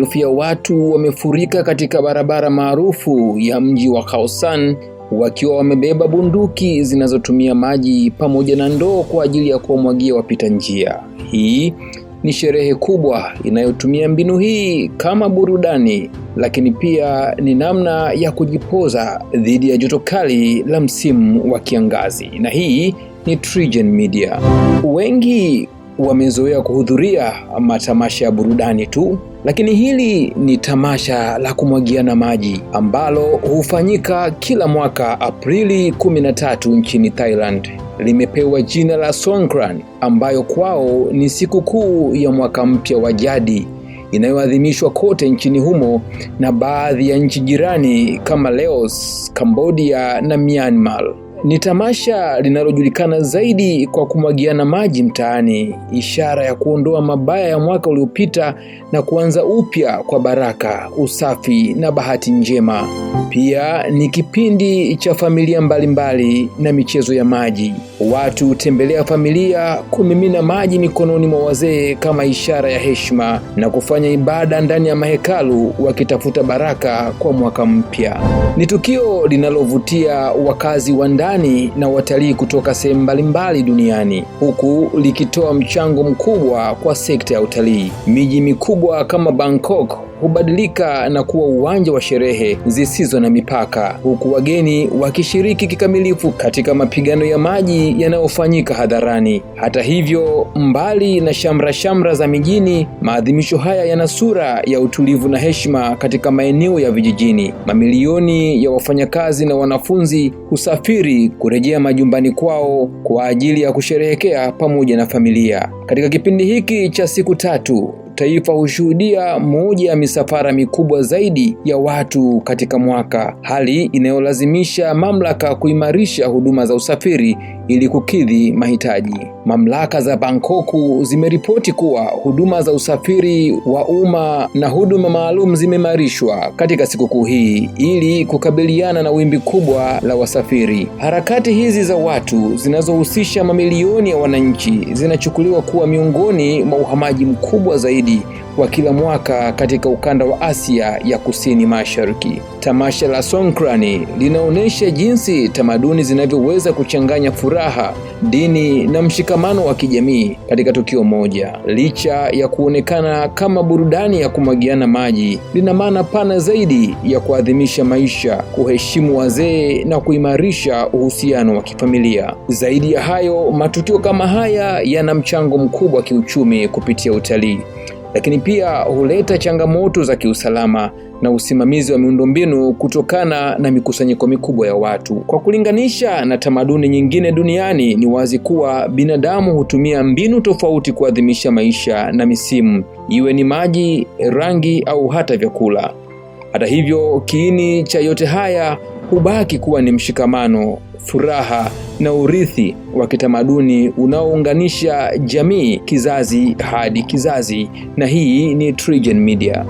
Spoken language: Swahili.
Maelfu ya watu wamefurika katika barabara maarufu ya mji wa Khaosan wakiwa wamebeba bunduki zinazotumia maji pamoja na ndoo kwa ajili ya kuwamwagia wapita njia. Hii ni sherehe kubwa inayotumia mbinu hii kama burudani, lakini pia ni namna ya kujipoza dhidi ya joto kali la msimu wa kiangazi. Na hii ni TriGen Media. Wengi wamezoea kuhudhuria matamasha ya burudani tu, lakini hili ni tamasha la kumwagiana maji ambalo hufanyika kila mwaka Aprili 13 nchini Thailand. Limepewa jina la Songkran, ambayo kwao ni sikukuu ya mwaka mpya wa jadi inayoadhimishwa kote nchini humo na baadhi ya nchi jirani kama Laos, Cambodia na Myanmar. Ni tamasha linalojulikana zaidi kwa kumwagiana maji mtaani, ishara ya kuondoa mabaya ya mwaka uliopita na kuanza upya kwa baraka, usafi na bahati njema. Pia ni kipindi cha familia mbalimbali na michezo ya maji. Watu hutembelea familia, kumimina maji mikononi mwa wazee kama ishara ya heshima na kufanya ibada ndani ya mahekalu wakitafuta baraka kwa mwaka mpya. Ni tukio linalovutia wakazi wa ndani na watalii kutoka sehemu mbalimbali duniani, huku likitoa mchango mkubwa kwa sekta ya utalii. Miji mikubwa kama Bangkok hubadilika na kuwa uwanja wa sherehe zisizo na mipaka, huku wageni wakishiriki kikamilifu katika mapigano ya maji yanayofanyika hadharani. Hata hivyo, mbali na shamra za mijini, maadhimisho haya yana sura ya utulivu na heshima katika maeneo ya vijijini. Mamilioni ya wafanyakazi na wanafunzi husafiri kurejea majumbani kwao kwa ajili ya kusherehekea pamoja na familia. Katika kipindi hiki cha siku 3, taifa hushuhudia moja ya misafara mikubwa zaidi ya watu katika mwaka, hali inayolazimisha mamlaka kuimarisha huduma za usafiri ili kukidhi mahitaji. Mamlaka za Bangkok zimeripoti kuwa huduma za usafiri wa umma na huduma maalum zimeimarishwa katika sikukuu hii ili kukabiliana na wimbi kubwa la wasafiri. Harakati hizi za watu zinazohusisha mamilioni ya wananchi zinachukuliwa kuwa miongoni mwa uhamaji mkubwa zaidi wa kila mwaka katika ukanda wa Asia ya Kusini Mashariki. Tamasha la Songkran linaonyesha jinsi tamaduni zinavyoweza kuchanganya furaha, dini na mshikamano wa kijamii katika tukio moja. Licha ya kuonekana kama burudani ya kumwagiana maji, lina maana pana zaidi ya kuadhimisha maisha, kuheshimu wazee na kuimarisha uhusiano wa kifamilia. Zaidi ya hayo, matukio kama haya yana mchango mkubwa wa kiuchumi kupitia utalii, lakini pia huleta changamoto za kiusalama na usimamizi wa miundombinu kutokana na mikusanyiko mikubwa ya watu. Kwa kulinganisha na tamaduni nyingine duniani, ni wazi kuwa binadamu hutumia mbinu tofauti kuadhimisha maisha na misimu, iwe ni maji, rangi au hata vyakula. Hata hivyo, kiini cha yote haya hubaki kuwa ni mshikamano, furaha na urithi wa kitamaduni unaounganisha jamii kizazi hadi kizazi. Na hii ni TriGen Media.